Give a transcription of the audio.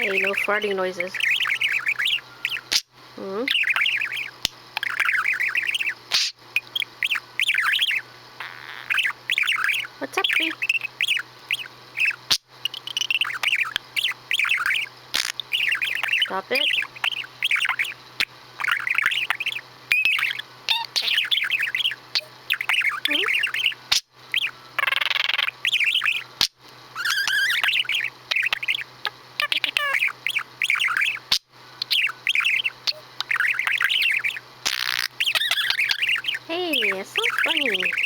Hey, no farting noises. Hmm? What's up, Tree? Stop it. Hmm? Hey, it's so funny.